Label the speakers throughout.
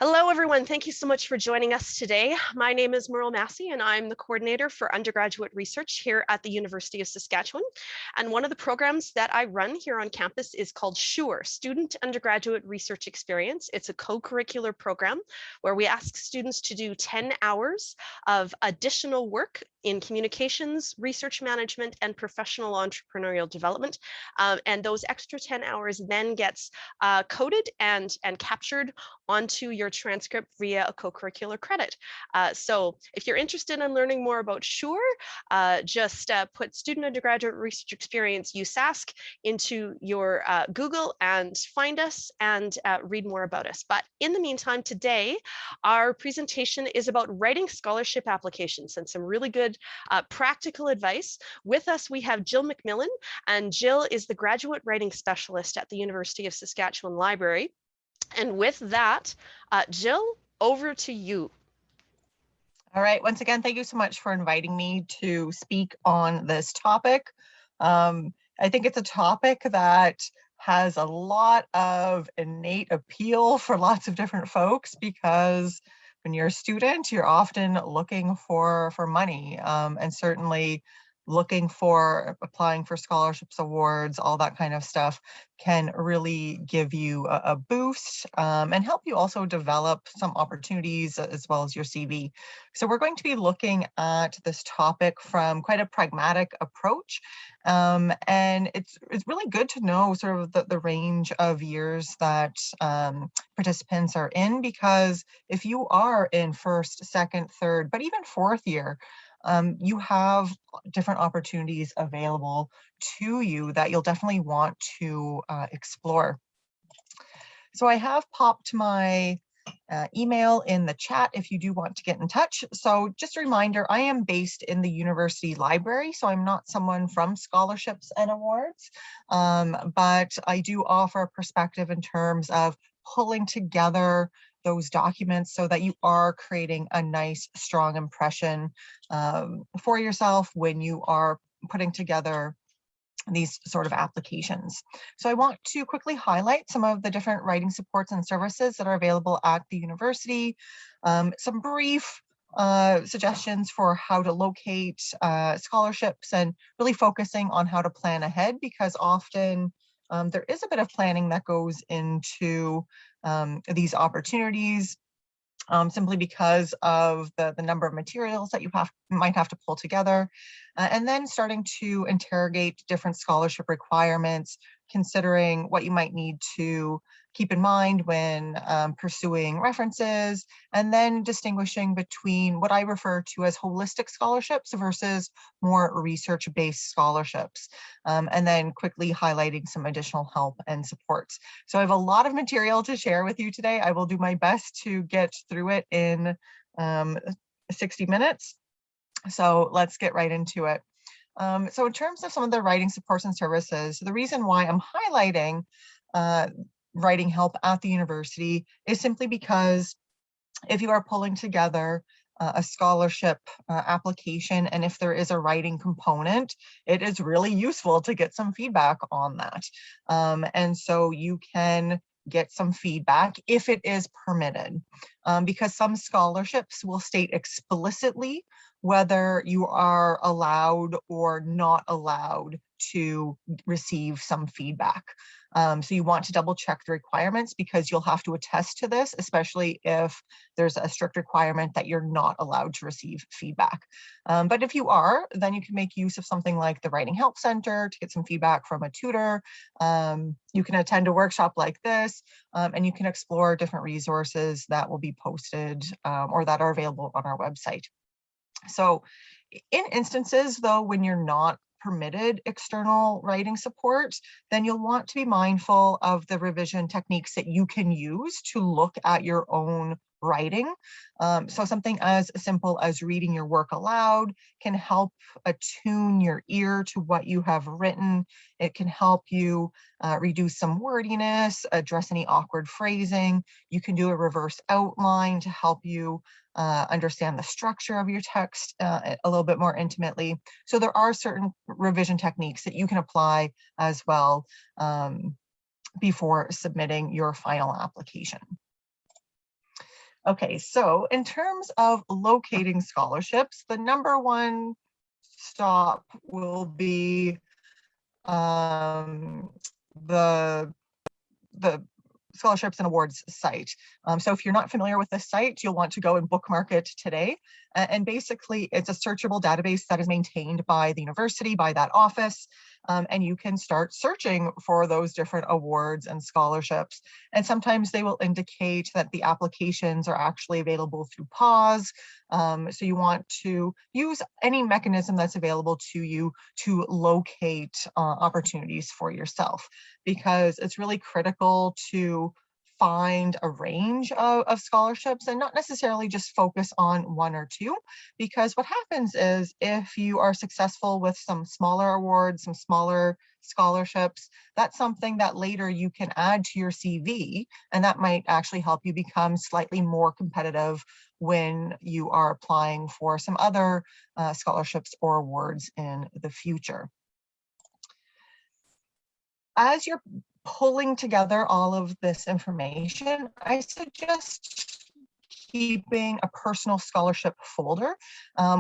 Speaker 1: Hello, everyone. Thank you so much for joining us today. My name is Merle Massey, and I'm the coordinator for undergraduate research here at the University of Saskatchewan. And one of the programs that I run here on campus is called SURE, Student Undergraduate Research Experience. It's a co-curricular program where we ask students to do 10 hours of additional work in communications, research management, and professional entrepreneurial development. And those extra 10 hours then gets coded and captured onto your transcript via a co-curricular credit. So if you're interested in learning more about SURE, just put Student Undergraduate Research Experience USask into your Google and find us and read more about us. But in the meantime, today, our presentation is about writing scholarship applications and some really good practical advice. With us, we have Jill McMillan, and Jill is the graduate writing specialist at the University of Saskatchewan Library. And with that, Jill, over to you.
Speaker 2: All right. Once again, thank you so much for inviting me to speak on this topic. I think it's a topic that has a lot of innate appeal for lots of different folks because when you're a student, you're often looking for money, and certainly looking for applying for scholarships, awards, all that kind of stuff can really give you a boost, and help you also develop some opportunities as well as your CV. So we're going to be looking at this topic from quite a pragmatic approach. And it's really good to know sort of the range of years that participants are in, because if you are in first, second, third, but even fourth year, you have different opportunities available to you that you'll definitely want to explore. So I have popped my email in the chat if you do want to get in touch. So just a reminder, I am based in the university library, so I'm not someone from scholarships and awards, but I do offer a perspective in terms of pulling together those documents so that you are creating a nice, strong impression for yourself when you are putting together these sort of applications. So I want to quickly highlight some of the different writing supports and services that are available at the university, some brief suggestions for how to locate scholarships, and really focusing on how to plan ahead, because often there is a bit of planning that goes into these opportunities. Simply because of the number of materials that you might have to pull together, and then starting to interrogate different scholarship requirements, considering what you might need to keep in mind when pursuing references, and then distinguishing between what I refer to as holistic scholarships versus more research-based scholarships, and then quickly highlighting some additional help and supports. So I have a lot of material to share with you today. I will do my best to get through it in 60 minutes. So let's get right into it. So in terms of some of the writing supports and services, the reason why I'm highlighting writing help at the university is simply because if you are pulling together a scholarship application, and if there is a writing component, it is really useful to get some feedback on that. And so you can get some feedback if it is permitted, because some scholarships will state explicitly whether you are allowed or not allowed to receive some feedback. So you want to double check the requirements, because you'll have to attest to this, especially if there's a strict requirement that you're not allowed to receive feedback. But if you are, then you can make use of something like the Writing Help Center to get some feedback from a tutor. You can attend a workshop like this, and you can explore different resources that will be posted or that are available on our website. So in instances, though, when you're not permitted external writing support, then you'll want to be mindful of the revision techniques that you can use to look at your own writing. So something as simple as reading your work aloud can help attune your ear to what you have written. It can help you reduce some wordiness, address any awkward phrasing. You can do a reverse outline to help you understand the structure of your text a little bit more intimately. So there are certain revision techniques that you can apply as well before submitting your final application. Okay, so in terms of locating scholarships, the number one stop will be the scholarships and awards site. So if you're not familiar with this site, you'll want to go and bookmark it today. And basically, it's a searchable database that is maintained by the university, by that office. And you can start searching for those different awards and scholarships. And sometimes they will indicate that the applications are actually available through pause. So you want to use any mechanism that's available to you to locate opportunities for yourself, because it's really critical to find a range of scholarships and not necessarily just focus on one or two, because what happens is if you are successful with some smaller awards, some smaller scholarships, that's something that later you can add to your CV, and that might actually help you become slightly more competitive when you are applying for some other scholarships or awards in the future. As you're pulling together all of this information, I suggest keeping a personal scholarship folder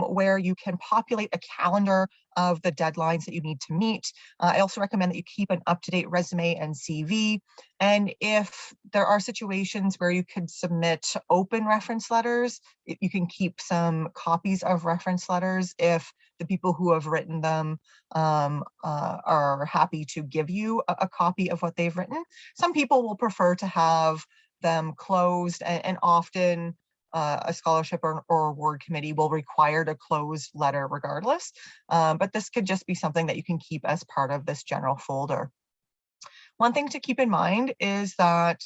Speaker 2: where you can populate a calendar of the deadlines that you need to meet. I also recommend that you keep an up-to-date resume and CV. And if there are situations where you could submit open reference letters, you can keep some copies of reference letters if the people who have written them are happy to give you a copy of what they've written. Some people will prefer to have them closed, and often a scholarship or award committee will require a closed letter regardless. But this could just be something that you can keep as part of this general folder. One thing to keep in mind is that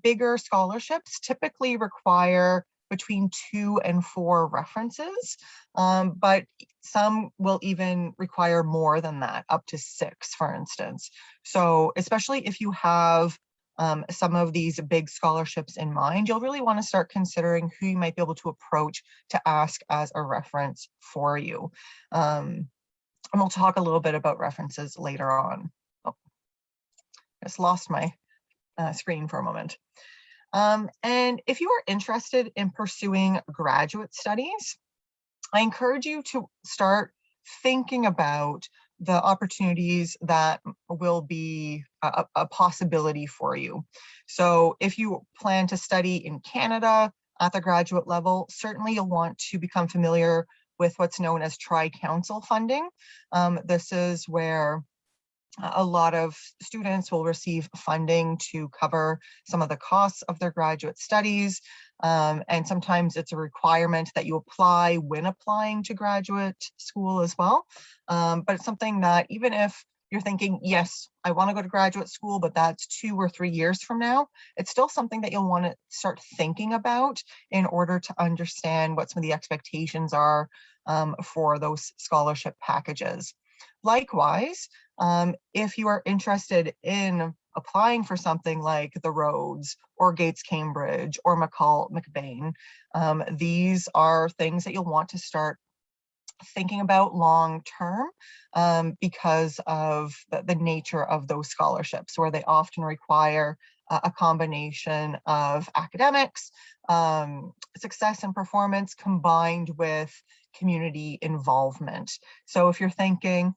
Speaker 2: bigger scholarships typically require between 2 and 4 references, but some will even require more than that, up to 6, for instance. So especially if you have some of these big scholarships in mind, you'll really want to start considering who you might be able to approach to ask as a reference for you. And we'll talk a little bit about references later on. Oh, just lost my screen for a moment. And if you are interested in pursuing graduate studies, I encourage you to start thinking about the opportunities that will be a possibility for you. So if you plan to study in Canada at the graduate level, certainly you'll want to become familiar with what's known as tri-council funding. This is where a lot of students will receive funding to cover some of the costs of their graduate studies. And sometimes it's a requirement that you apply when applying to graduate school as well. But it's something that even if you're thinking, yes, I want to go to graduate school, but that's 2 or 3 years from now, it's still something that you'll want to start thinking about in order to understand what some of the expectations are for those scholarship packages. Likewise, if you are interested in applying for something like the Rhodes or Gates Cambridge or McCall-McBain, these are things that you'll want to start thinking about long term because of the nature of those scholarships, where they often require a combination of academics, success and performance combined with community involvement. So if you're thinking,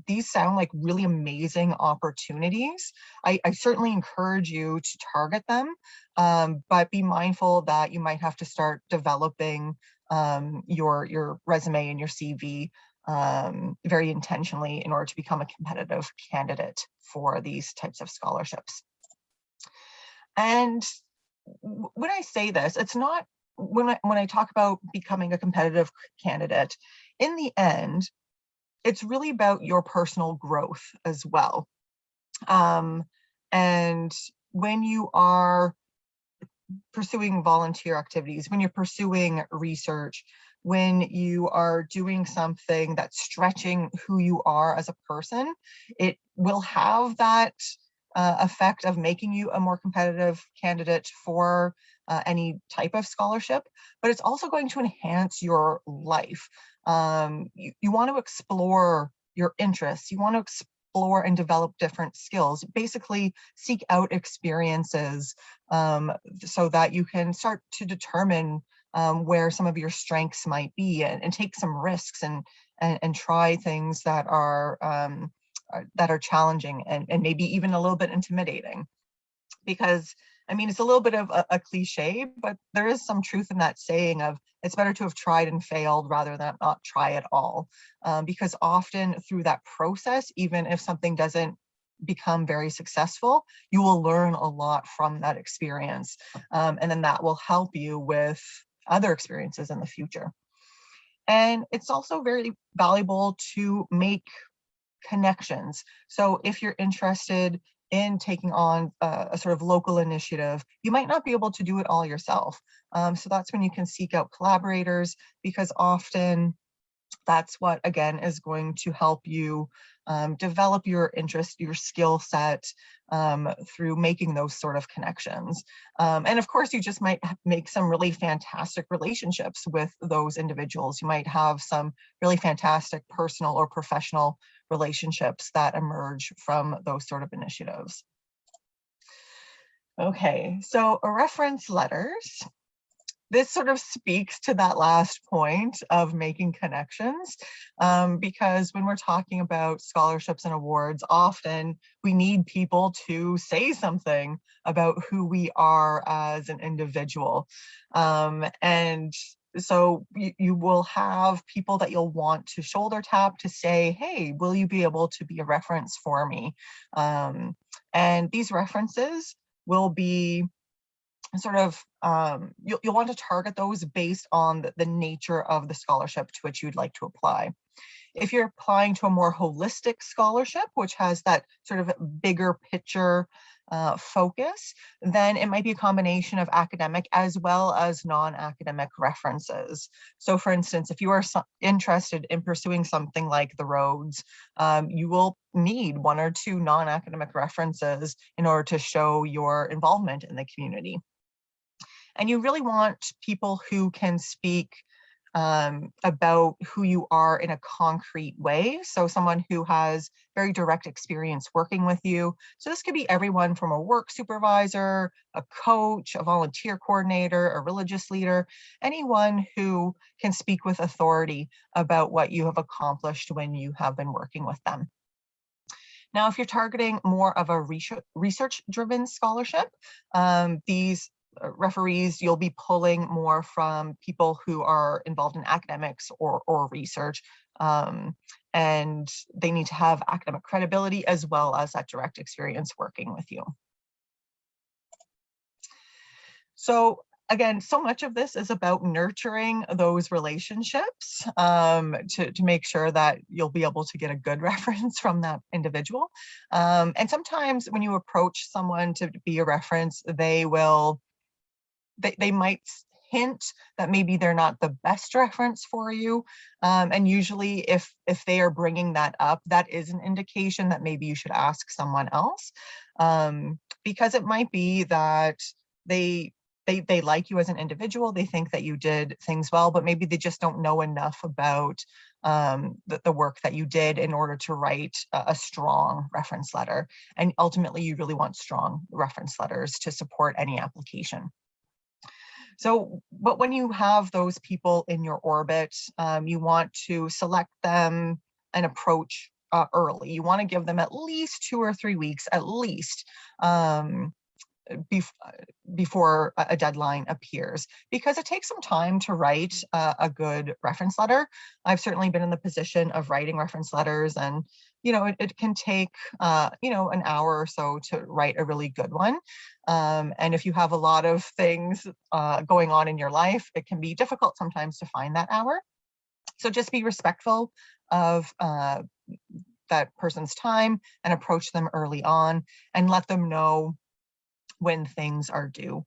Speaker 2: these sound like really amazing opportunities, I certainly encourage you to target them, but be mindful that you might have to start developing your resume and your CV very intentionally in order to become a competitive candidate for these types of scholarships. And when I say this, it's not when I talk about becoming a competitive candidate, in the end, it's really about your personal growth as well. And when you are pursuing volunteer activities, when you're pursuing research, when you are doing something that's stretching who you are as a person, it will have that effect of making you a more competitive candidate for any type of scholarship, but it's also going to enhance your life. You want to explore your interests. You want to explore and develop different skills. Basically, seek out experiences so that you can start to determine where some of your strengths might be, and take some risks and try things that are challenging and maybe even a little bit intimidating. Because I mean, it's a little bit of a cliche, but there is some truth in that saying of it's better to have tried and failed rather than not try at all. Because often through that process, even if something doesn't become very successful, you will learn a lot from that experience. And then that will help you with other experiences in the future. And it's also very valuable to make connections. So if you're interested in taking on a sort of local initiative, you might not be able to do it all yourself. So that's when you can seek out collaborators, because often that's what, again, is going to help you develop your interest, your skill set through making those sort of connections. And of course, you just might make some really fantastic relationships with those individuals. You might have some really fantastic personal or professional relationships that emerge from those sort of initiatives. Okay, so reference letters. This sort of speaks to that last point of making connections, because when we're talking about scholarships and awards, often we need people to say something about who we are as an individual. And so you will have people that you'll want to shoulder tap to say, hey, will you be able to be a reference for me? And these references will be sort of, you'll want to target those based on the nature of the scholarship to which you'd like to apply. If you're applying to a more holistic scholarship, which has that sort of bigger picture focus, then it might be a combination of academic as well as non-academic references. So for instance, if you are interested in pursuing something like the Rhodes, you will need 1 or 2 non-academic references in order to show your involvement in the community. And you really want people who can speak about who you are in a concrete way. So someone who has very direct experience working with you. So this could be everyone from a work supervisor, a coach, a volunteer coordinator, a religious leader, anyone who can speak with authority about what you have accomplished when you have been working with them. Now, if you're targeting more of a research-driven scholarship, these referees, you'll be pulling more from people who are involved in academics or research, and they need to have academic credibility as well as that direct experience working with you. So again, so much of this is about nurturing those relationships to make sure that you'll be able to get a good reference from that individual. And sometimes when you approach someone to be a reference, they might hint that maybe they're not the best reference for you. And usually if they are bringing that up, that is an indication that maybe you should ask someone else, because it might be that they like you as an individual, they think that you did things well, but maybe they just don't know enough about the work that you did in order to write a strong reference letter. And ultimately, you really want strong reference letters to support any application. So, but when you have those people in your orbit, you want to select them and approach early. You want to give them at least 2 or 3 weeks, at least, before a deadline appears, because it takes some time to write a good reference letter. I've certainly been in the position of writing reference letters, and it can take an hour or so to write a really good one. And if you have a lot of things going on in your life, it can be difficult sometimes to find that hour. So just be respectful of that person's time and approach them early on and let them know when things are due.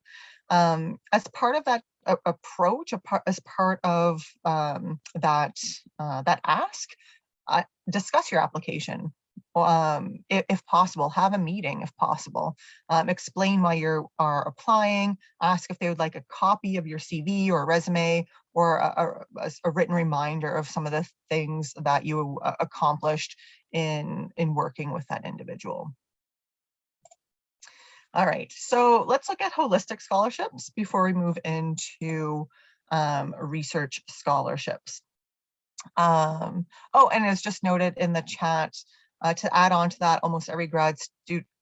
Speaker 2: As part of that approach, as part of that ask, discuss your application. If possible, have a meeting if possible. Explain why you are applying, ask if they would like a copy of your CV or resume, or a written reminder of some of the things that you accomplished in working with that individual. All right, so let's look at holistic scholarships before we move into research scholarships. Oh, and as just noted in the chat, to add on to that, almost every grad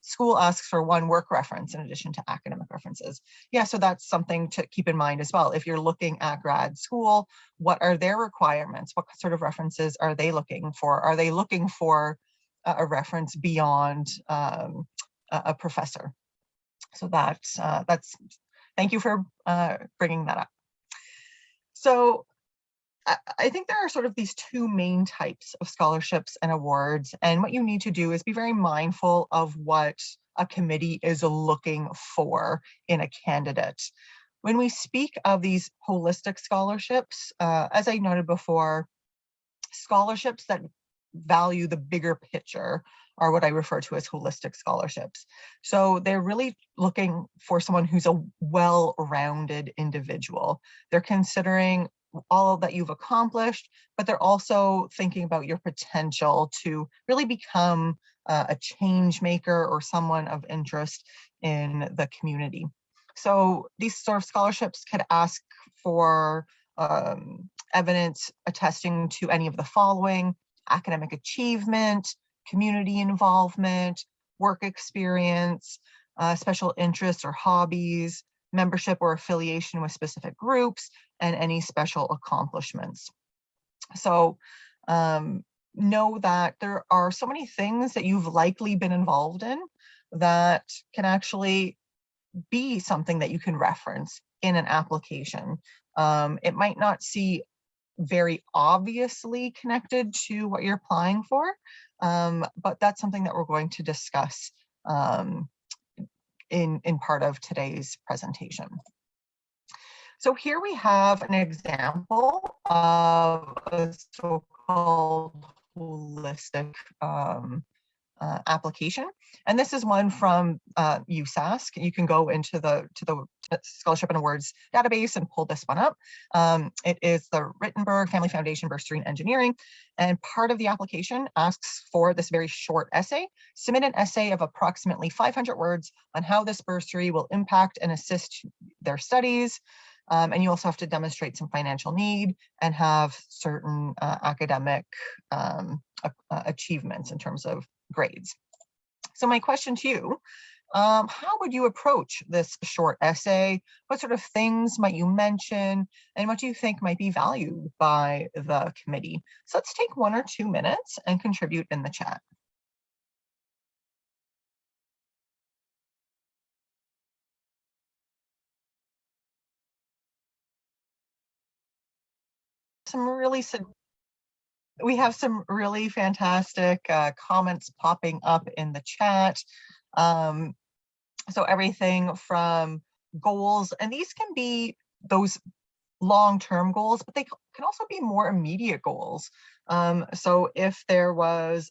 Speaker 2: school asks for one work reference in addition to academic references. Yeah, so that's something to keep in mind as well. If you're looking at grad school, what are their requirements? What sort of references are they looking for? Are they looking for a reference beyond a professor? So that's thank you for bringing that up. So I think there are sort of these two main types of scholarships and awards, and what you need to do is be very mindful of what a committee is looking for in a candidate. When we speak of these holistic scholarships, as I noted before, scholarships that value the bigger picture are what I refer to as holistic scholarships. So they're really looking for someone who's a well-rounded individual. They're considering all that you've accomplished, but they're also thinking about your potential to really become a change maker or someone of interest in the community. So these sort of scholarships could ask for evidence attesting to any of the following: academic achievement, community involvement, work experience, special interests or hobbies, membership or affiliation with specific groups, and any special accomplishments. So know that there are so many things that you've likely been involved in that can actually be something that you can reference in an application. It might not see very obviously connected to what you're applying for, but that's something that we're going to discuss in part of today's presentation. So here we have an example of a so-called holistic application, and this is one from USask. You can go into the Scholarship and Awards database and pull this one up. It is the Rittenberg Family Foundation Bursary in Engineering, and part of the application asks for this very short essay. Submit an essay of approximately 500 words on how this bursary will impact and assist their studies. And you also have to demonstrate some financial need and have certain academic achievements in terms of grades. So my question to you, how would you approach this short essay? What sort of things might you mention? And what do you think might be valued by the committee? So let's take 1 or 2 minutes and contribute in the chat. We have some really fantastic comments popping up in the chat. So everything from goals, and these can be those long-term goals, but they can also be more immediate goals. So if there was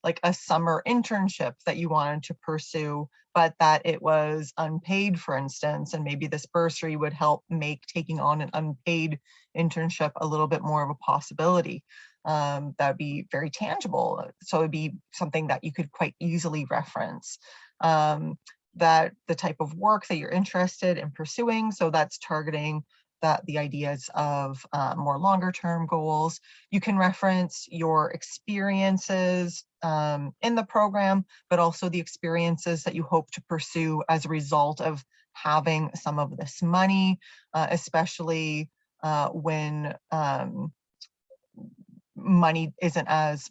Speaker 2: like a summer internship that you wanted to pursue, but that it was unpaid, for instance, and maybe this bursary would help make taking on an unpaid internship a little bit more of a possibility. That would be very tangible. So it'd be something that you could quite easily reference. That the type of work that you're interested in pursuing, so that's targeting the ideas of more longer term goals. You can reference your experiences in the program, but also the experiences that you hope to pursue as a result of having some of this money, especially when money isn't as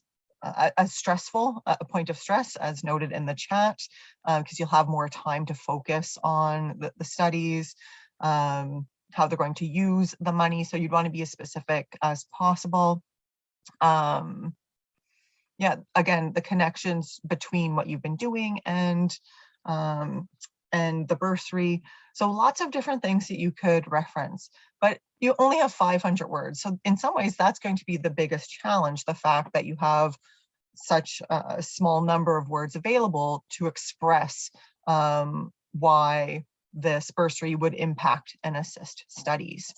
Speaker 2: stressful, a point of stress, as noted in the chat, because you'll have more time to focus on the studies, how they're going to use the money. So you'd want to be as specific as possible. Yeah, again, the connections between what you've been doing and the bursary. So lots of different things that you could reference, but you only have 500 words. So in some ways, that's going to be the biggest challenge, the fact that you have such a small number of words available to express why this bursary would impact and assist studies.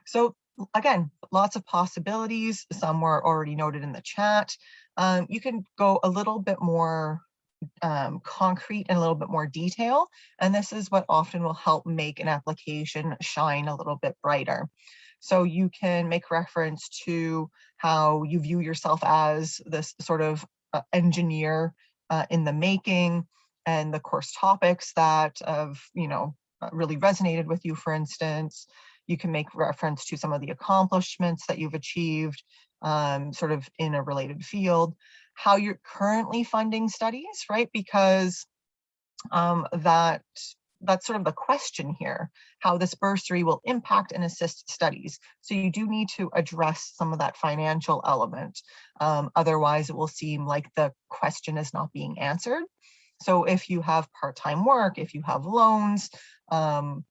Speaker 2: So again, lots of possibilities. Some were already noted in the chat. You can go a little bit more concrete and a little bit more detail. And this is what often will help make an application shine a little bit brighter. So you can make reference to how you view yourself as this sort of engineer in the making, and the course topics that have, really resonated with you, for instance. You can make reference to some of the accomplishments that you've achieved sort of in a related field, how you're currently funding studies, right? Because that's sort of the question here, how this bursary will impact and assist studies. So you do need to address some of that financial element. Otherwise, it will seem like the question is not being answered. So if you have part-time work, if you have loans, how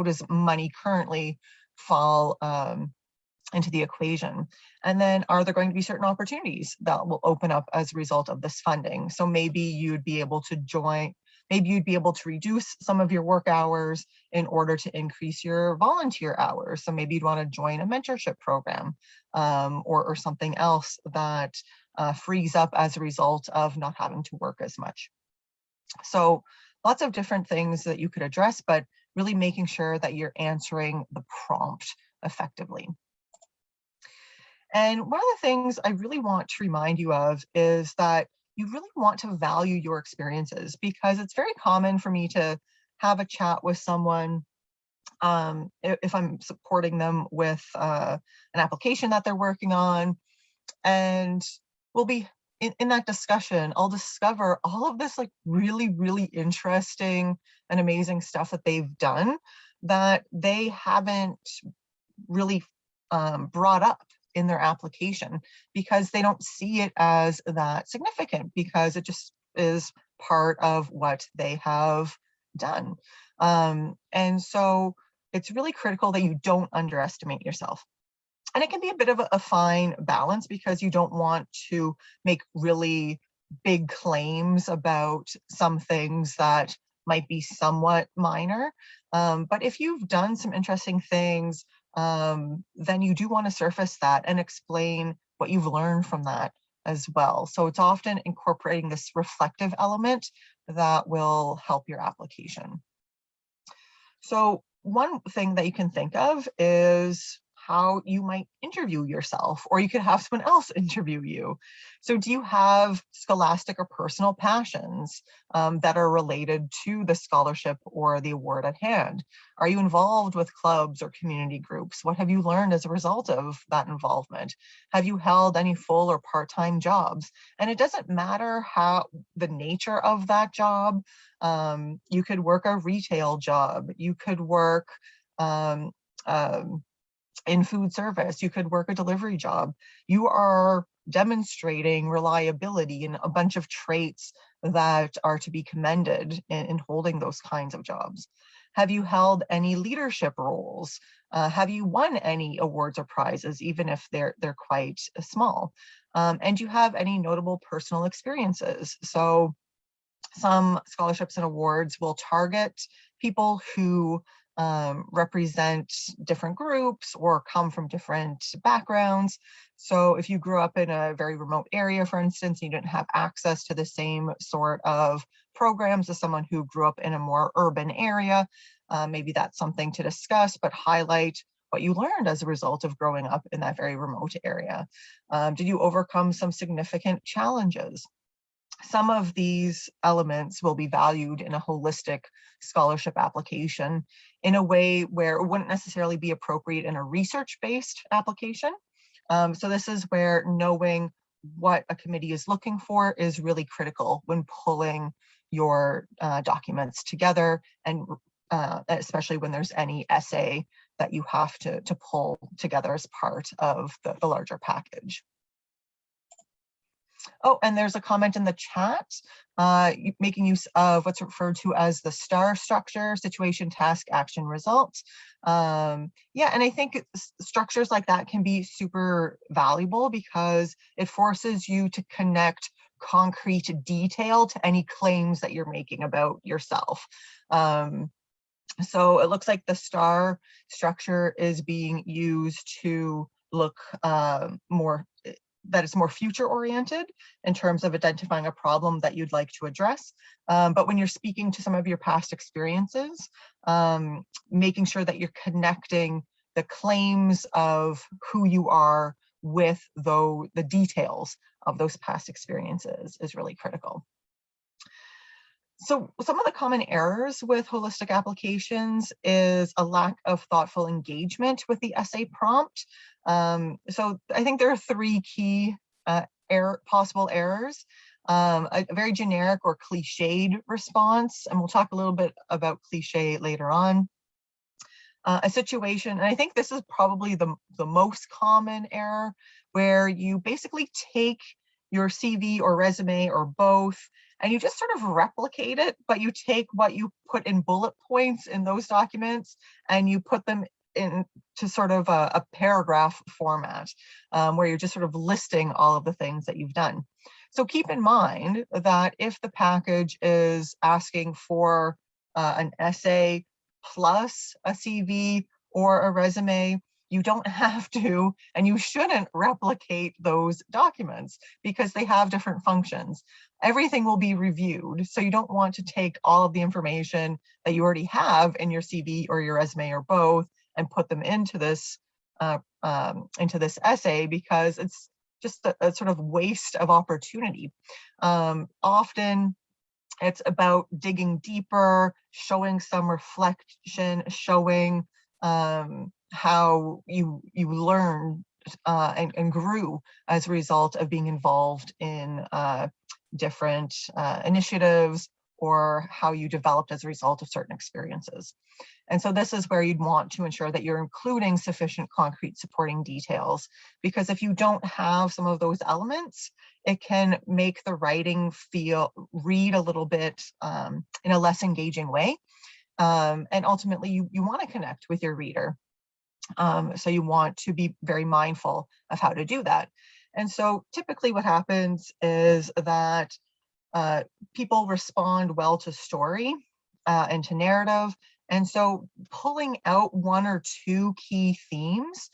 Speaker 2: does money currently fall into the equation? And then are there going to be certain opportunities that will open up as a result of this funding? So maybe you'd be able to reduce some of your work hours in order to increase your volunteer hours. So maybe you'd want to join a mentorship program or something else that frees up as a result of not having to work as much. So lots of different things that you could address, but really making sure that you're answering the prompt effectively. And one of the things I really want to remind you of is that you really want to value your experiences, because it's very common for me to have a chat with someone if I'm supporting them with an application that they're working on, and we'll be in that discussion, I'll discover all of this like really, really interesting and amazing stuff that they've done that they haven't really brought up in their application, because they don't see it as that significant, because it just is part of what they have done. And so it's really critical that you don't underestimate yourself. And it can be a bit of a fine balance, because you don't want to make really big claims about some things that might be somewhat minor. But if you've done some interesting things, then you do want to surface that and explain what you've learned from that as well. So it's often incorporating this reflective element that will help your application. So one thing that you can think of is how you might interview yourself, or you could have someone else interview you. So do you have scholastic or personal passions that are related to the scholarship or the award at hand? Are you involved with clubs or community groups? What have you learned as a result of that involvement? Have you held any full or part-time jobs? And it doesn't matter how the nature of that job. You could work a retail job. You could work in food service. You could work a delivery job. You are demonstrating reliability and a bunch of traits that are to be commended in holding those kinds of jobs. Have you held any leadership roles? Have you won any awards or prizes, even if they're quite small? And do you have any notable personal experiences? So some scholarships and awards will target people who represent different groups or come from different backgrounds. So if you grew up in a very remote area, for instance, you didn't have access to the same sort of programs as someone who grew up in a more urban area, maybe that's something to discuss, but highlight what you learned as a result of growing up in that very remote area. Did you overcome some significant challenges? Some of these elements will be valued in a holistic scholarship application in a way where it wouldn't necessarily be appropriate in a research-based application. So this is where knowing what a committee is looking for is really critical when pulling your documents together, and especially when there's any essay that you have to pull together as part of the larger package. Oh, and there's a comment in the chat making use of what's referred to as the STAR structure: situation, task, action, result. Yeah, and I think structures like that can be super valuable because it forces you to connect concrete detail to any claims that you're making about yourself. So it looks like the STAR structure is being used to look that it's more future oriented in terms of identifying a problem that you'd like to address. But when you're speaking to some of your past experiences, making sure that you're connecting the claims of who you are with the details of those past experiences is really critical. So some of the common errors with holistic applications is a lack of thoughtful engagement with the essay prompt. So I think there are three key possible errors. A very generic or cliched response, and we'll talk a little bit about cliche later on. A situation, and I think this is probably the most common error, where you basically take your CV or resume or both, and you just sort of replicate it, but you take what you put in bullet points in those documents and you put them into sort of a paragraph format, where you're just sort of listing all of the things that you've done. So keep in mind that if the package is asking for an essay plus a CV or a resume, you don't have to, and you shouldn't replicate those documents because they have different functions. Everything will be reviewed, so you don't want to take all of the information that you already have in your CV or your resume or both and put them into this essay, because it's just a sort of waste of opportunity. Often it's about digging deeper, showing some reflection, showing how you learned and grew as a result of being involved in different initiatives, or how you developed as a result of certain experiences. And so this is where you'd want to ensure that you're including sufficient concrete supporting details, because if you don't have some of those elements, it can make the writing read a little bit in a less engaging way. And ultimately, you want to connect with your reader. So you want to be very mindful of how to do that. And so typically what happens is that people respond well to story and to narrative. And so pulling out one or two key themes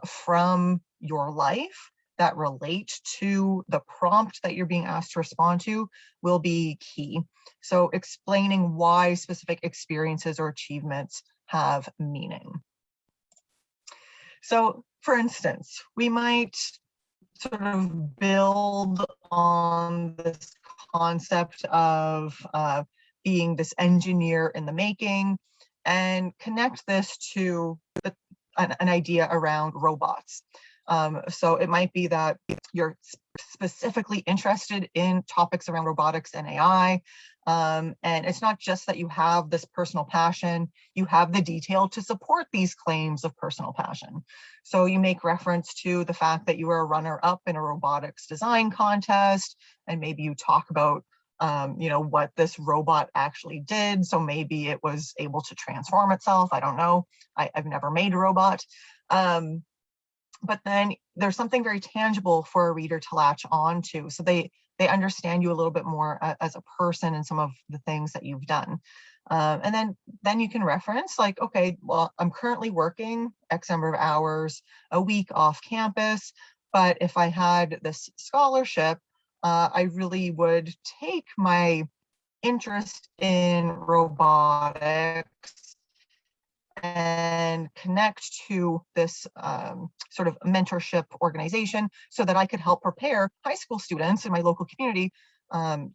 Speaker 2: from your life that relate to the prompt that you're being asked to respond to will be key. So explaining why specific experiences or achievements have meaning. So for instance, we might sort of build on this concept of being this engineer in the making and connect this to an idea around robots. So it might be that you're specifically interested in topics around robotics and AI. And it's not just that you have this personal passion, you have the detail to support these claims of personal passion. So you make reference to the fact that you were a runner-up in a robotics design contest, and maybe you talk about what this robot actually did. So maybe it was able to transform itself. I don't know. I've never made a robot. But then there's something very tangible for a reader to latch on to. So they understand you a little bit more as a person and some of the things that you've done. And then you can reference like, okay, well, I'm currently working X number of hours a week off campus, but if I had this scholarship, I really would take my interest in robotics and connect to this sort of mentorship organization so that I could help prepare high school students in my local community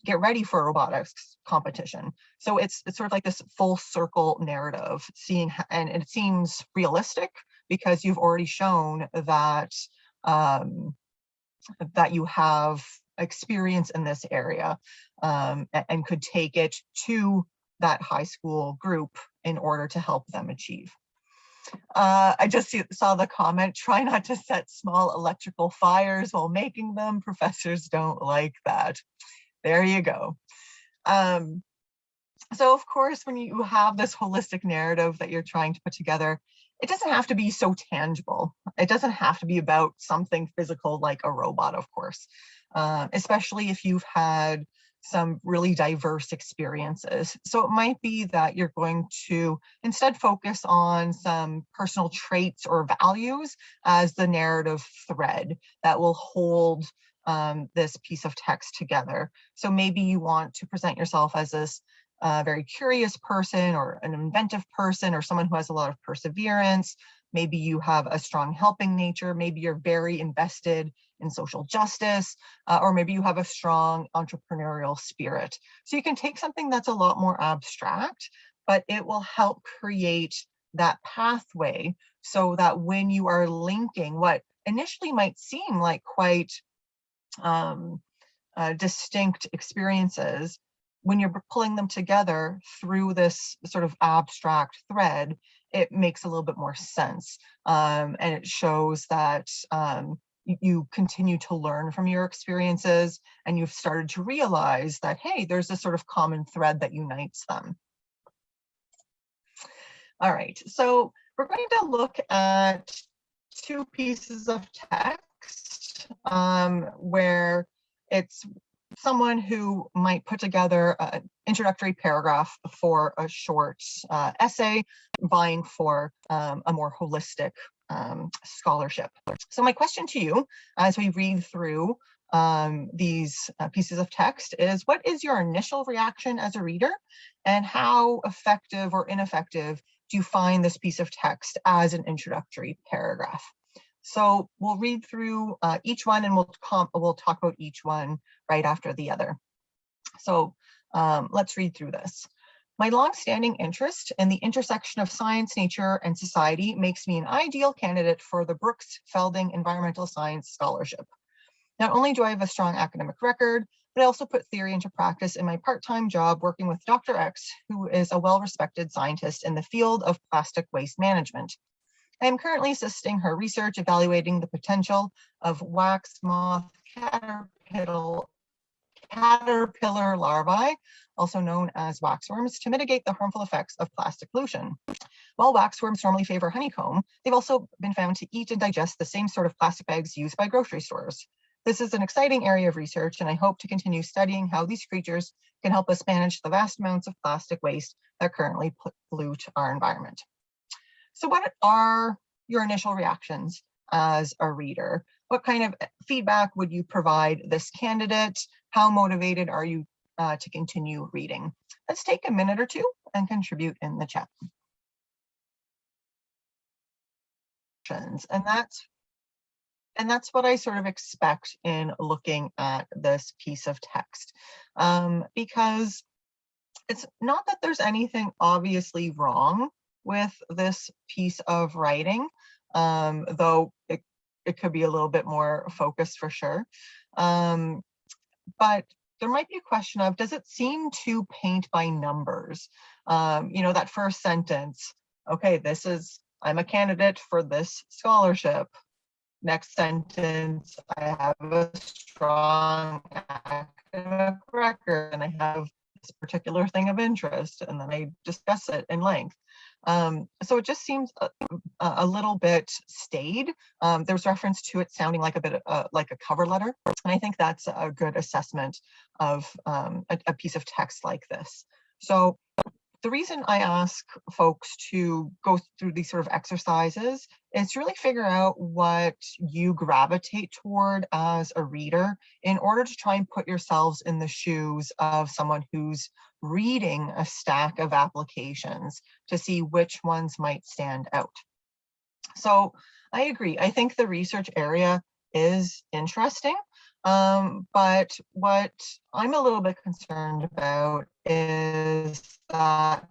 Speaker 2: get ready for a robotics competition. So it's sort of like this full circle narrative, and it seems realistic because you've already shown that that you have experience in this area and could take it to that high school group in order to help them achieve. I just saw the comment, try not to set small electrical fires while making them. Professors don't like that. There you go. So of course, when you have this holistic narrative that you're trying to put together, it doesn't have to be so tangible. It doesn't have to be about something physical like a robot, of course, especially if you've had some really diverse experiences. So it might be that you're going to instead focus on some personal traits or values as the narrative thread that will hold this piece of text together. So maybe you want to present yourself as this very curious person, or an inventive person, or someone who has a lot of perseverance. Maybe you have a strong helping nature. Maybe you're very invested in social justice, or maybe you have a strong entrepreneurial spirit. So you can take something that's a lot more abstract, but it will help create that pathway so that when you are linking what initially might seem like quite distinct experiences, when you're pulling them together through this sort of abstract thread, it makes a little bit more sense. And it shows that you continue to learn from your experiences, and you've started to realize that, hey, there's this sort of common thread that unites them. All right, so we're going to look at two pieces of text where it's someone who might put together an introductory paragraph for a short essay, vying for a more holistic scholarship. So my question to you as we read through these pieces of text is, what is your initial reaction as a reader, and how effective or ineffective do you find this piece of text as an introductory paragraph? So we'll read through each one, and we'll talk about each one right after the other. So let's read through this. My longstanding interest in the intersection of science, nature, and society makes me an ideal candidate for the Brooks Felding Environmental Science Scholarship. Not only do I have a strong academic record, but I also put theory into practice in my part-time job working with Dr. X, who is a well-respected scientist in the field of plastic waste management. I am currently assisting her research evaluating the potential of wax moth caterpillar larvae, also known as waxworms, to mitigate the harmful effects of plastic pollution. While waxworms normally favor honeycomb, they've also been found to eat and digest the same sort of plastic bags used by grocery stores. This is an exciting area of research, and I hope to continue studying how these creatures can help us manage the vast amounts of plastic waste that currently pollute our environment. So what are your initial reactions as a reader? What kind of feedback would you provide this candidate? How motivated are you to continue reading? Let's take a minute or two and contribute in the chat. And that's what I sort of expect in looking at this piece of text, because it's not that there's anything obviously wrong with this piece of writing, though it could be a little bit more focused for sure. But there might be a question of, does it seem to paint by numbers? You know, that first sentence, okay, I'm a candidate for this scholarship. Next sentence, I have a strong academic record, and I have this particular thing of interest, and then I discuss it in length. So it just seems a little bit staid. There's reference to it sounding like a bit like a cover letter, and I think that's a good assessment of a piece of text like this. So the reason I ask folks to go through these sort of exercises is to really figure out what you gravitate toward as a reader in order to try and put yourselves in the shoes of someone who's reading a stack of applications to see which ones might stand out. So I agree. I think the research area is interesting. But what I'm a little bit concerned about is that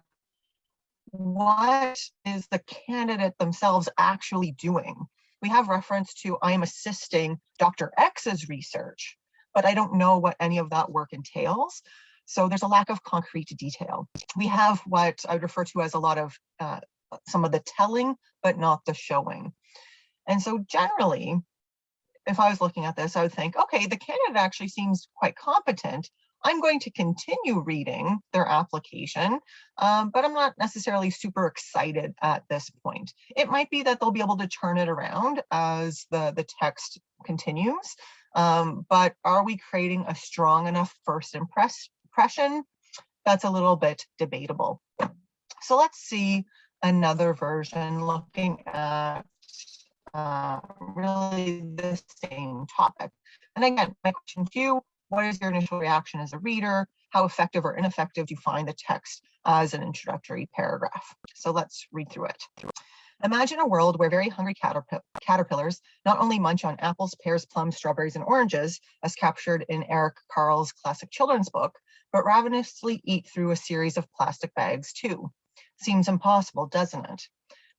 Speaker 2: what is the candidate themselves actually doing? We have reference to, I am assisting Dr. X's research, but I don't know what any of that work entails. So there's a lack of concrete detail. We have what I would refer to as a lot of some of the telling, but not the showing. And so generally, if I was looking at this, I would think, okay, the candidate actually seems quite competent. I'm going to continue reading their application, but I'm not necessarily super excited at this point. It might be that they'll be able to turn it around as the text continues, but are we creating a strong enough first impression? That's a little bit debatable. So let's see another version looking at really the same topic. And again, my question to you, what is your initial reaction as a reader? How effective or ineffective do you find the text as an introductory paragraph? So let's read through it. Imagine a world where very hungry caterpillars not only munch on apples, pears, plums, strawberries, and oranges, as captured in Eric Carle's classic children's book, but ravenously eat through a series of plastic bags too. Seems impossible, doesn't it?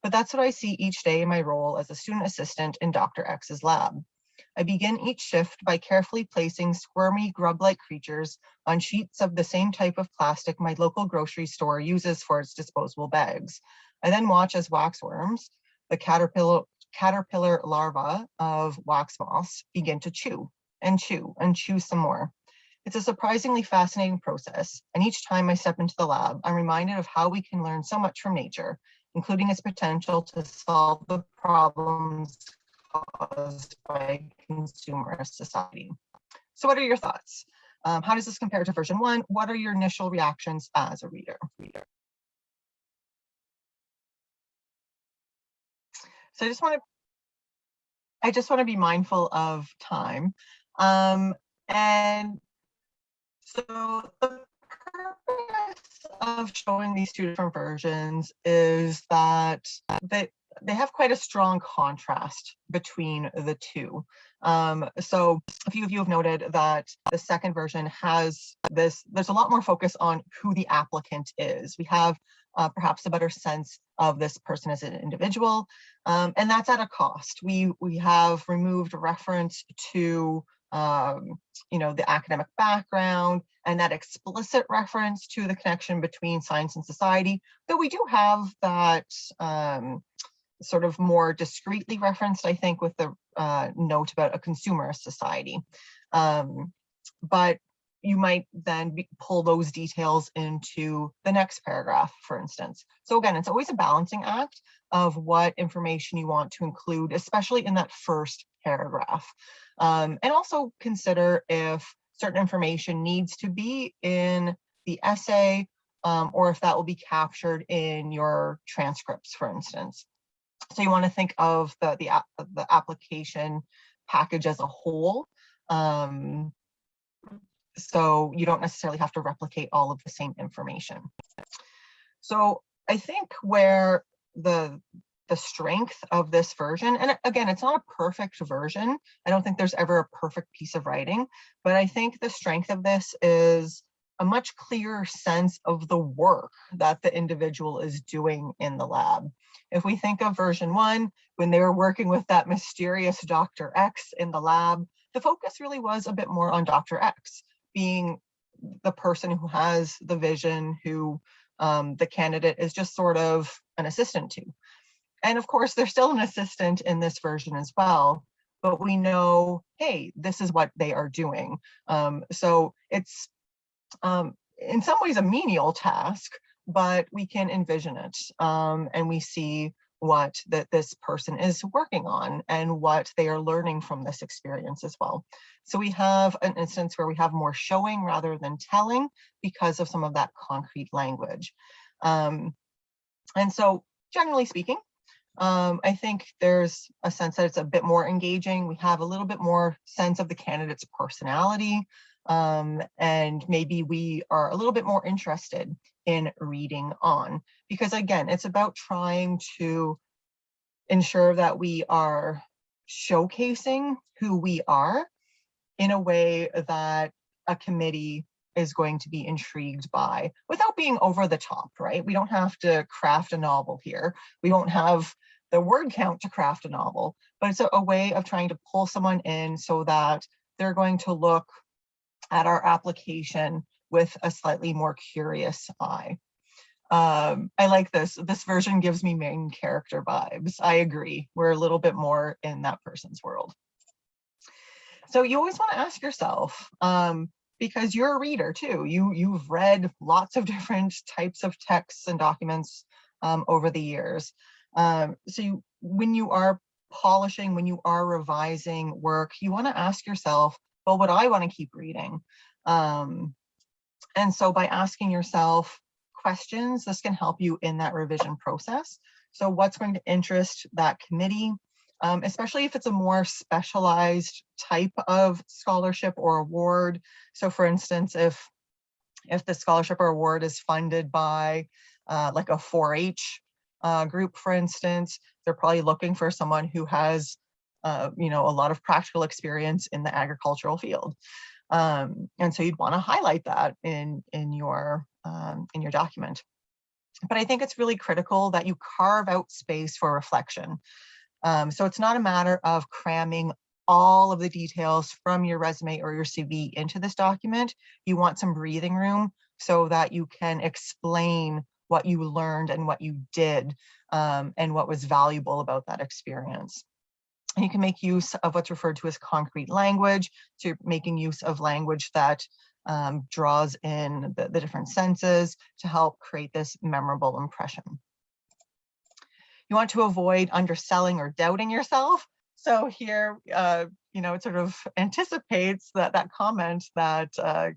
Speaker 2: But that's what I see each day in my role as a student assistant in Dr. X's lab. I begin each shift by carefully placing squirmy grub-like creatures on sheets of the same type of plastic my local grocery store uses for its disposable bags. I then watch as waxworms, the caterpillar larvae of wax moths, begin to chew and chew and chew some more. It's a surprisingly fascinating process, and each time I step into the lab, I'm reminded of how we can learn so much from nature, including its potential to solve the problems caused by consumerist society. So what are your thoughts? How does this compare to version 1? What are your initial reactions as a reader? So I just want to be mindful of time. And so the purpose of showing these two different versions is that they have quite a strong contrast between the two. So a few of you have noted that the second version has there's a lot more focus on who the applicant is. We have perhaps a better sense of this person as an individual, and that's at a cost. We have removed reference to the academic background and that explicit reference to the connection between science and society, though we do have that sort of more discreetly referenced, I think, with the note about a consumerist society. But you might then pull those details into the next paragraph, for instance. So again, it's always a balancing act of what information you want to include, especially in that first paragraph. And also consider if certain information needs to be in the essay, or if that will be captured in your transcripts, for instance. So you want to think of the application package as a whole. So you don't necessarily have to replicate all of the same information. So I think where the strength of this version, and again, it's not a perfect version. I don't think there's ever a perfect piece of writing, but I think the strength of this is a much clearer sense of the work that the individual is doing in the lab. If we think of version 1, when they were working with that mysterious Dr. X in the lab, the focus really was a bit more on Dr. X being the person who has the vision, who the candidate is just sort of an assistant to. And of course, there's still an assistant in this version as well, but we know, hey, this is what they are doing. So it's in some ways a menial task, but we can envision it, and we see what this person is working on and what they are learning from this experience as well. So we have an instance where we have more showing rather than telling because of some of that concrete language. And so generally speaking, I think there's a sense that it's a bit more engaging. We have a little bit more sense of the candidate's personality, and maybe we are a little bit more interested in reading on, because again, it's about trying to ensure that we are showcasing who we are in a way that a committee is going to be intrigued by without being over the top, right? We don't have to craft a novel here. We don't have the word count to craft a novel, but it's a way of trying to pull someone in so that they're going to look at our application with a slightly more curious eye. I like this. This version gives me main character vibes. I agree. We're a little bit more in that person's world. So you always want to ask yourself, because you're a reader too. You've read lots of different types of texts and documents over the years. When you are polishing, when you are revising work, you want to ask yourself, well, would I want to keep reading? And so by asking yourself questions, this can help you in that revision process. So what's going to interest that committee, especially if it's a more specialized type of scholarship or award. So for instance, if the scholarship or award is funded by like a 4-H group, for instance, they're probably looking for someone who has a lot of practical experience in the agricultural field. And so you'd want to highlight that in your document. But I think it's really critical that you carve out space for reflection. So it's not a matter of cramming all of the details from your resume or your CV into this document. You want some breathing room so that you can explain what you learned and what you did, and what was valuable about that experience. And you can make use of what's referred to as concrete language. So you're making use of language that draws in the different senses to help create this memorable impression. You want to avoid underselling or doubting yourself. So here, it sort of anticipates that comment that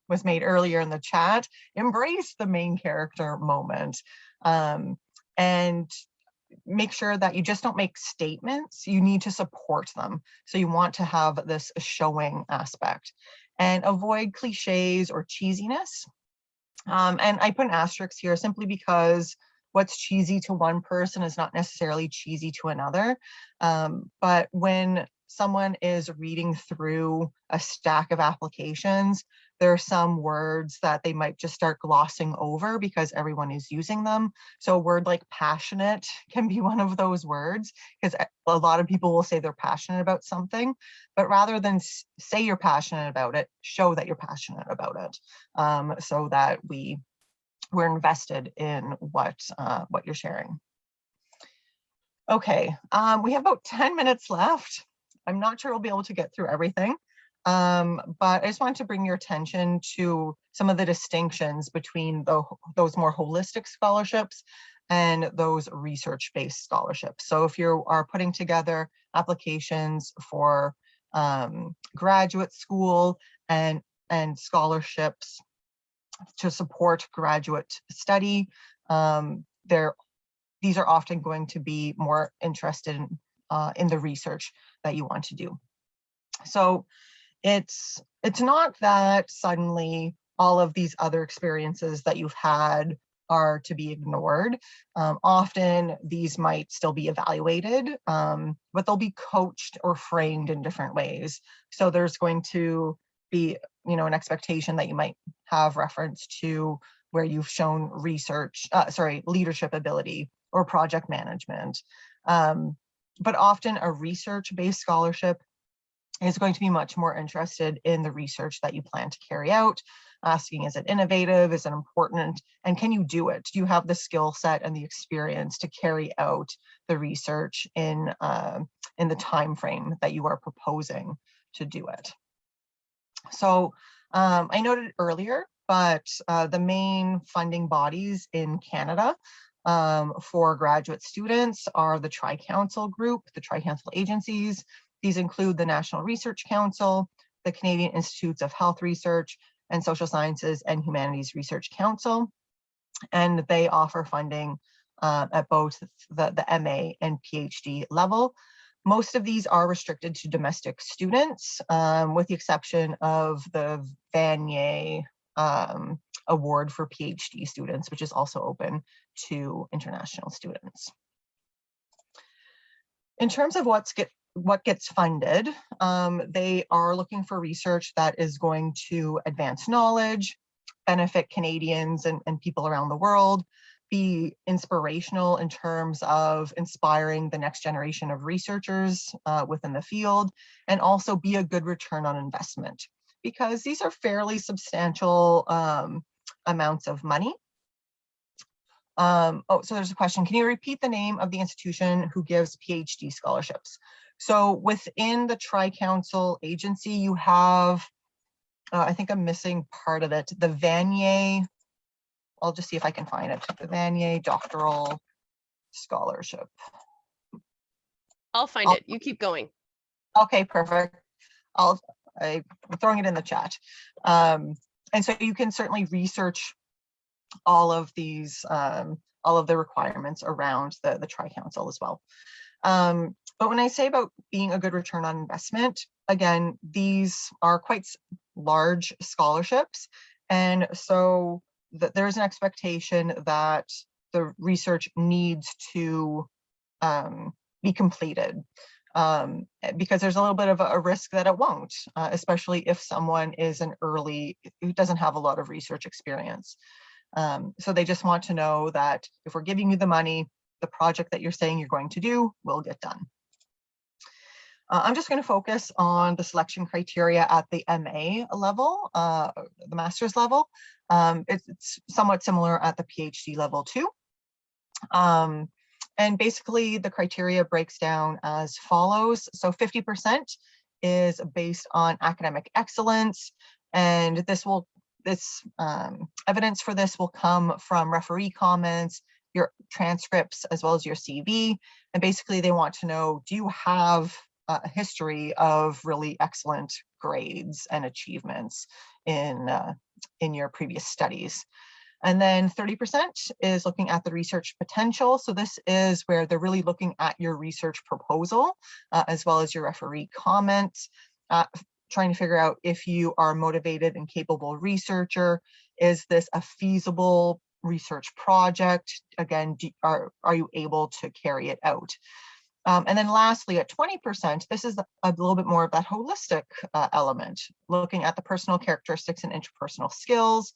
Speaker 2: was made earlier in the chat. Embrace the main character moment, and make sure that you just don't make statements. You need to support them. So you want to have this showing aspect, and avoid cliches or cheesiness. And I put an asterisk here simply because what's cheesy to one person is not necessarily cheesy to another. But when someone is reading through a stack of applications, there are some words that they might just start glossing over because everyone is using them. So a word like passionate can be one of those words, because a lot of people will say they're passionate about something, but rather than say you're passionate about it, show that you're passionate about it, so that we're invested in what you're sharing. Okay, we have about 10 minutes left. I'm not sure we'll be able to get through everything, but I just wanted to bring your attention to some of the distinctions between those more holistic scholarships and those research-based scholarships. So if you are putting together applications for graduate school and scholarships to support graduate study, these are often going to be more interested in the research that you want to do. So it's not that suddenly all of these other experiences that you've had are to be ignored. Often these might still be evaluated, but they'll be coached or framed in different ways. So there's going to be, an expectation that you might have reference to where you've shown leadership ability or project management. But often a research-based scholarship is going to be much more interested in the research that you plan to carry out, asking, is it innovative, is it important, and can you do it? Do you have the skill set and the experience to carry out the research in the time frame that you are proposing to do it? So I noted earlier, but the main funding bodies in Canada for graduate students are the Tri-Council group, the Tri-Council agencies. These include the National Research Council, the Canadian Institutes of Health Research, and Social Sciences and Humanities Research Council. And they offer funding at both the MA and PhD level. Most of these are restricted to domestic students, with the exception of the Vanier Award for PhD students, which is also open to international students. In terms of what gets funded, they are looking for research that is going to advance knowledge, benefit Canadians and people around the world, be inspirational in terms of inspiring the next generation of researchers within the field, and also be a good return on investment, because these are fairly substantial amounts of money. So there's a question, can you repeat the name of the institution who gives PhD scholarships? So within the Tri-Council agency, you have I think I'm missing part of it. The Vanier, I'll just see if I can find it. The Vanier Doctoral Scholarship.
Speaker 1: I'll find it. You keep going.
Speaker 2: Okay, perfect. I'm throwing it in the chat. And so you can certainly research all of these, all of the requirements around the Tri-Council as well. But when I say about being a good return on investment, again, these are quite large scholarships. And so there's an expectation that the research needs to be completed, because there's a little bit of a risk that it won't, especially if someone is who doesn't have a lot of research experience. So they just want to know that if we're giving you the money, the project that you're saying you're going to do will get done. I'm just going to focus on the selection criteria at the MA level, the master's level. It's somewhat similar at the PhD level too. And basically the criteria breaks down as follows. So 50% is based on academic excellence, and this evidence for this will come from referee comments, your transcripts, as well as your CV. And basically they want to know, do you have a history of really excellent grades and achievements in your previous studies? And then 30% is looking at the research potential. So this is where they're really looking at your research proposal, as well as your referee comments, trying to figure out if you are a motivated and capable researcher. Is this a feasible research project? Again, are you able to carry it out? And then lastly, at 20%, this is a little bit more of that holistic element, looking at the personal characteristics and interpersonal skills.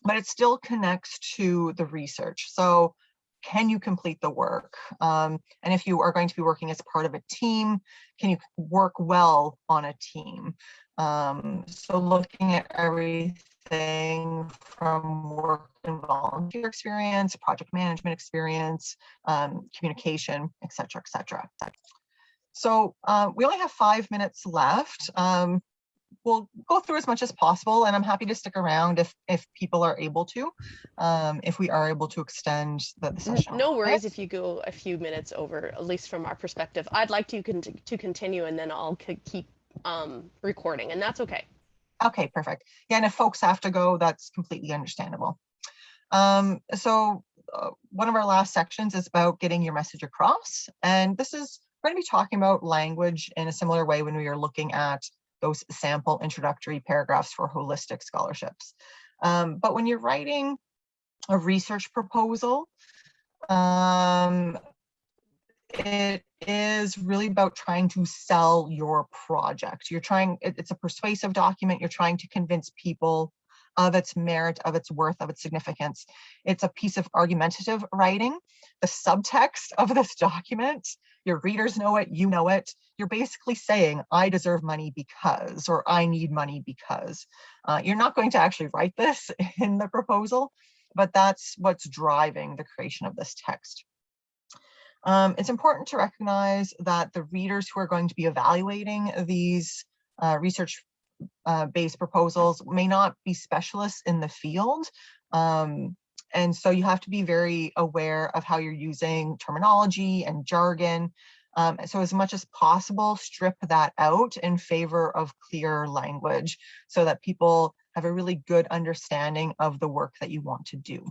Speaker 2: But it still connects to the research. So can you complete the work? And if you are going to be working as part of a team, can you work well on a team? So looking at everything from work and volunteer experience, project management experience, communication, et cetera, et cetera. So we only have 5 minutes left. We'll go through as much as possible, and I'm happy to stick around if people are able to, if we are able to extend the session.
Speaker 1: No worries if you go a few minutes over, at least from our perspective. I'd like to continue, and then I'll keep recording, and that's okay.
Speaker 2: Okay, perfect. Yeah, and if folks have to go, that's completely understandable. So one of our last sections is about getting your message across, and we're going to be talking about language in a similar way when we are looking at those sample introductory paragraphs for holistic scholarships. But when you're writing a research proposal, it is really about trying to sell your project. It's a persuasive document. You're trying to convince people of its merit, of its worth, of its significance. It's a piece of argumentative writing. The subtext of this document, your readers know it, you know it. You're basically saying, I deserve money because, or I need money because. You're not going to actually write this in the proposal, but that's what's driving the creation of this text. It's important to recognize that the readers who are going to be evaluating these research-based proposals may not be specialists in the field. And so you have to be very aware of how you're using terminology and jargon. So as much as possible, strip that out in favor of clear language so that people have a really good understanding of the work that you want to do.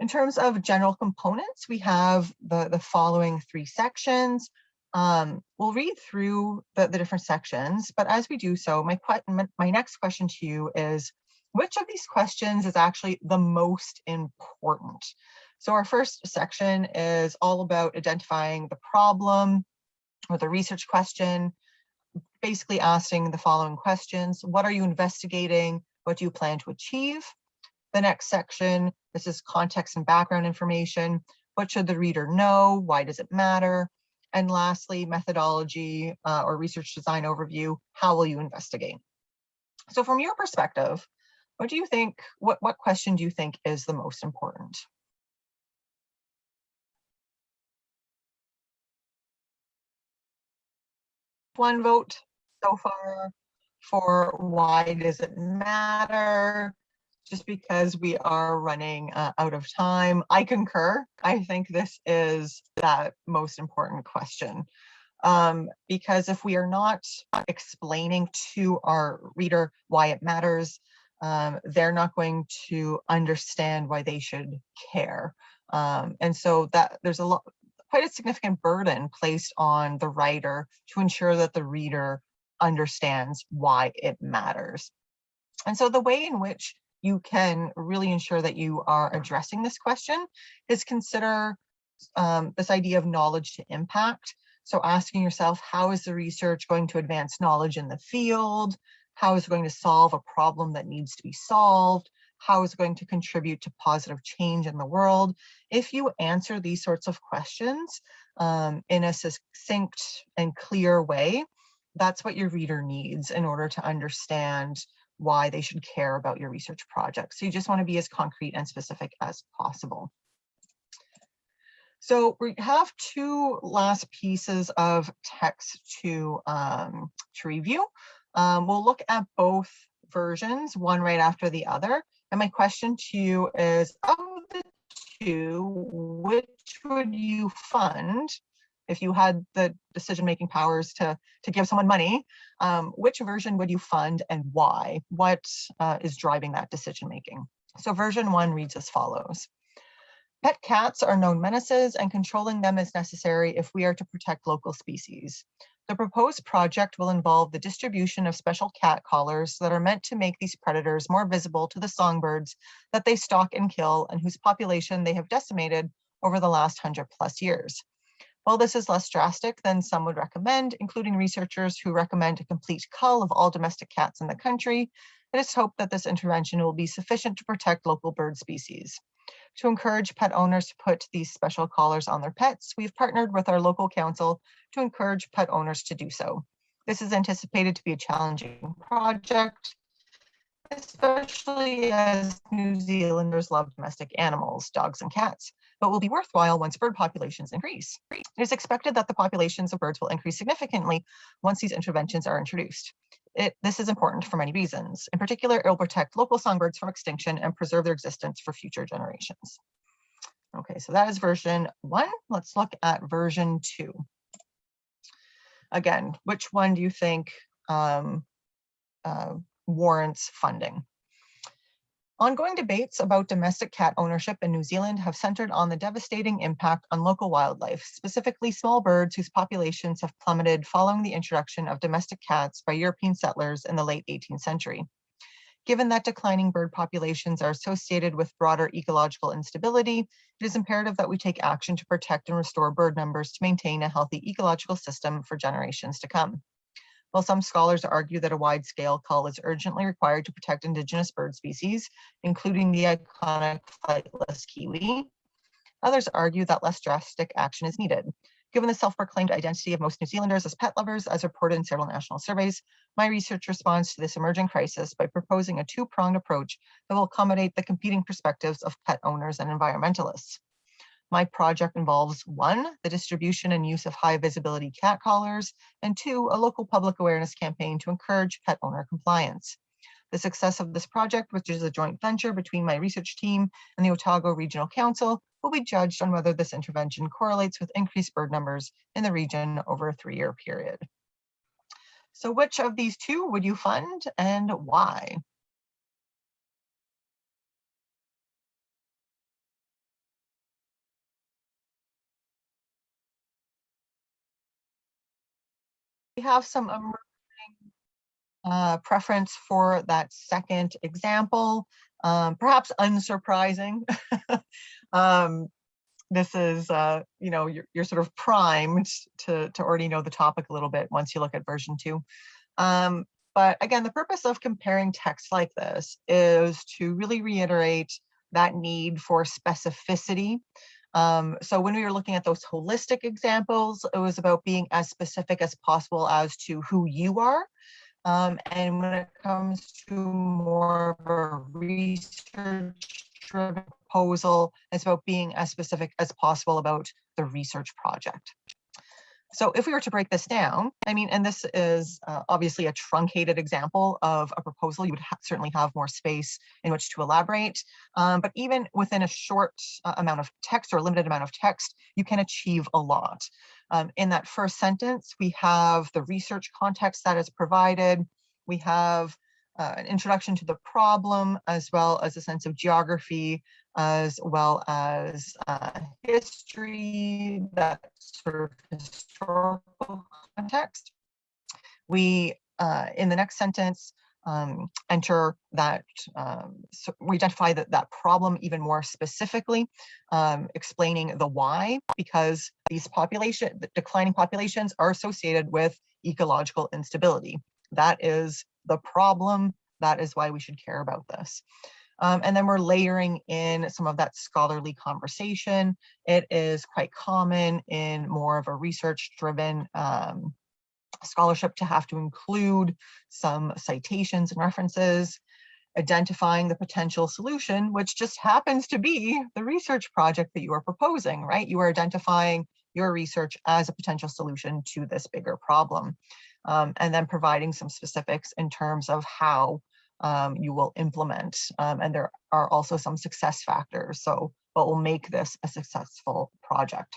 Speaker 2: In terms of general components, we have the following 3 sections. We'll read through the different sections, but as we do so, my next question to you is, which of these questions is actually the most important? So our first section is all about identifying the problem or the research question, basically asking the following questions. What are you investigating? What do you plan to achieve? The next section, this is context and background information. What should the reader know? Why does it matter? And lastly, methodology or research design overview. How will you investigate? So from your perspective, what do you think, what question do you think is the most important? One vote so far. for why does it matter, just because we are running out of time. I concur. I think this is that most important question. Because if we are not explaining to our reader why it matters, they're not going to understand why they should care. And so that there's quite a significant burden placed on the writer to ensure that the reader understands why it matters. And so the way in which you can really ensure that you are addressing this question is consider this idea of knowledge to impact. So asking yourself, how is the research going to advance knowledge in the field? How is it going to solve a problem that needs to be solved? How is it going to contribute to positive change in the world? If you answer these sorts of questions in a succinct and clear way, that's what your reader needs in order to understand why they should care about your research project. So you just want to be as concrete and specific as possible. So we have two last pieces of text to review. We'll look at both versions, one right after the other. And my question to you is, of the two, which would you fund if you had the decision-making powers to give someone money? Which version would you fund and why? What is driving that decision-making? So version 1 reads as follows. Pet cats are known menaces, and controlling them is necessary if we are to protect local species. The proposed project will involve the distribution of special cat collars that are meant to make these predators more visible to the songbirds that they stalk and kill and whose population they have decimated over the last 100+ years. While this is less drastic than some would recommend, including researchers who recommend a complete cull of all domestic cats in the country, it is hoped that this intervention will be sufficient to protect local bird species. To encourage pet owners to put these special collars on their pets, we've partnered with our local council to encourage pet owners to do so. This is anticipated to be a challenging project, especially as New Zealanders love domestic animals, dogs and cats, but will be worthwhile once bird populations increase. It is expected that the populations of birds will increase significantly once these interventions are introduced. This is important for many reasons. In particular, it will protect local songbirds from extinction and preserve their existence for future generations. Okay, so that is version 1. Let's look at version 2. Again, which one do you think warrants funding? Ongoing debates about domestic cat ownership in New Zealand have centered on the devastating impact on local wildlife, specifically small birds whose populations have plummeted following the introduction of domestic cats by European settlers in the late 18th century. Given that declining bird populations are associated with broader ecological instability, it is imperative that we take action to protect and restore bird numbers to maintain a healthy ecological system for generations to come. While some scholars argue that a wide-scale cull is urgently required to protect Indigenous bird species, including the iconic flightless kiwi, others argue that less drastic action is needed. Given the self-proclaimed identity of most New Zealanders as pet lovers, as reported in several national surveys, my research responds to this emerging crisis by proposing a two-pronged approach that will accommodate the competing perspectives of pet owners and environmentalists. My project involves 1, the distribution and use of high visibility cat collars, and 2, a local public awareness campaign to encourage pet owner compliance. The success of this project, which is a joint venture between my research team and the Otago Regional Council, will be judged on whether this intervention correlates with increased bird numbers in the region over a 3-year period. So which of these two would you fund and why? We have some emerging preference for that second example, perhaps unsurprising. This is, you're sort of primed to already know the topic a little bit once you look at version 2. But again, the purpose of comparing text like this is to really reiterate that need for specificity. So when we were looking at those holistic examples, it was about being as specific as possible as to who you are. And when it comes to more of a research-driven proposal, it's about being as specific as possible about the research project. So if we were to break this down, I mean, and this is obviously a truncated example of a proposal, you would certainly have more space in which to elaborate. But even within a short amount of text or limited amount of text, you can achieve a lot. In that first sentence, we have the research context that is provided. We have an introduction to the problem, as well as a sense of geography, as well as history, that sort of historical context. We, in the next sentence, enter that, so we identify that problem even more specifically, explaining the why, because these declining populations are associated with ecological instability. That is the problem. That is why we should care about this. And then we're layering in some of that scholarly conversation. It is quite common in more of a research-driven scholarship to have to include some citations and references, identifying the potential solution, which just happens to be the research project that you are proposing, right? You are identifying your research as a potential solution to this bigger problem. And then providing some specifics in terms of how you will implement. And there are also some success factors. So what will make this a successful project?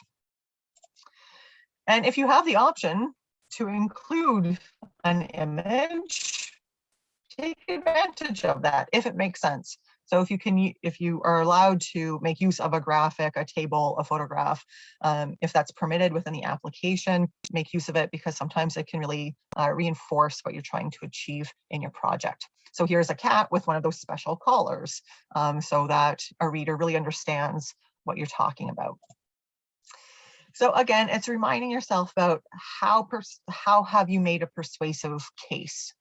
Speaker 2: And if you have the option to include an image, take advantage of that if it makes sense. So if you are allowed to make use of a graphic, a table, a photograph, if that's permitted within the application, make use of it, because sometimes it can really reinforce what you're trying to achieve in your project. So here's a cat with one of those special collars, so that a reader really understands what you're talking about. So again, it's reminding yourself about how have you made a persuasive case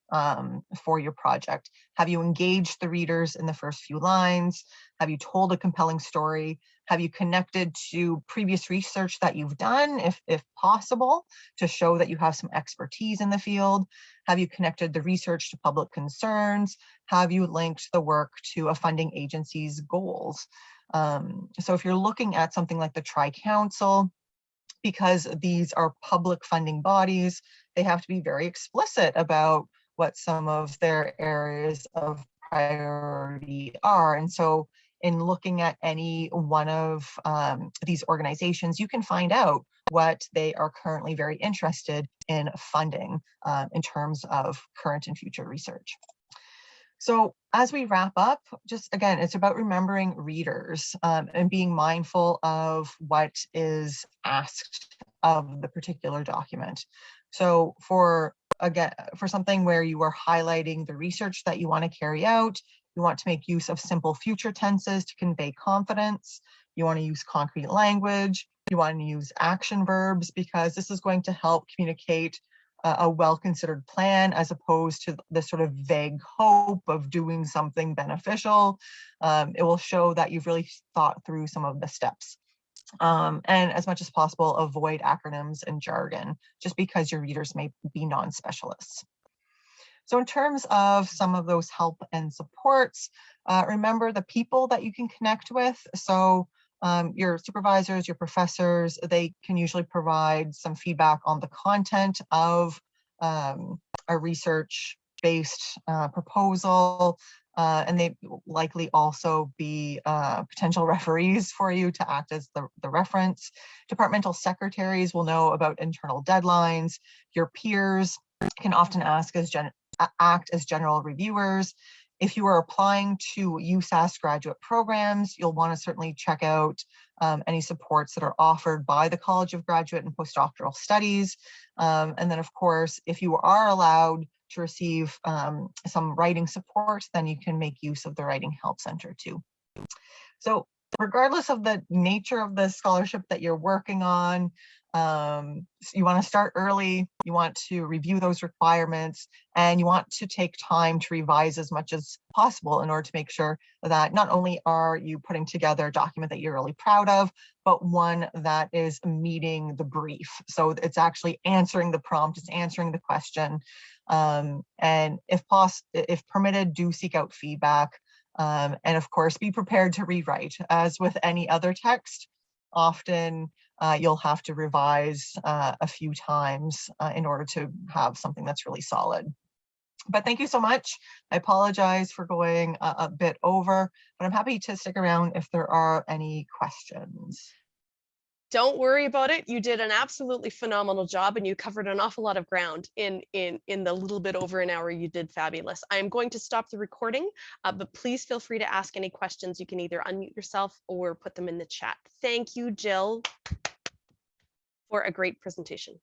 Speaker 2: for your project? Have you engaged the readers in the first few lines? Have you told a compelling story? Have you connected to previous research that you've done, if possible, to show that you have some expertise in the field? Have you connected the research to public concerns? Have you linked the work to a funding agency's goals? So if you're looking at something like the Tri-Council, because these are public funding bodies, they have to be very explicit about what some of their areas of priority are. And so in looking at any one of these organizations, you can find out what they are currently very interested in funding in terms of current and future research. So as we wrap up, just again, it's about remembering readers and being mindful of what is asked of the particular document. So for something where you are highlighting the research that you want to carry out, you want to make use of simple future tenses to convey confidence. You want to use concrete language. You want to use action verbs, because this is going to help communicate a well-considered plan, as opposed to the sort of vague hope of doing something beneficial. It will show that you've really thought through some of the steps. And as much as possible, avoid acronyms and jargon, just because your readers may be non-specialists. So in terms of some of those help and supports, remember the people that you can connect with. So your supervisors, your professors, they can usually provide some feedback on the content of a research-based proposal, and they likely also be potential referees for you to act as the reference. Departmental secretaries will know about internal deadlines. Your peers can often act as general reviewers. If you are applying to USask graduate programs, you'll want to certainly check out any supports that are offered by the College of Graduate and Postdoctoral Studies. And then, of course, if you are allowed to receive some writing support, then you can make use of the Writing Help Center too. So regardless of the nature of the scholarship that you're working on, you want to start early, you want to review those requirements, and you want to take time to revise as much as possible in order to make sure that not only are you putting together a document that you're really proud of, but one that is meeting the brief. So it's actually answering the prompt, it's answering the question. And if permitted, do seek out feedback. And of course, be prepared to rewrite. As with any other text, often you'll have to revise a few times in order to have something that's really solid. But thank you so much. I apologize for going a bit over, but I'm happy to stick around if there are any questions.
Speaker 1: Don't worry about it. You did an absolutely phenomenal job and you covered an awful lot of ground in the little bit over an hour. You did fabulous. I'm going to stop the recording, but please feel free to ask any questions. You can either unmute yourself or put them in the chat. Thank you, Jill, for a great presentation.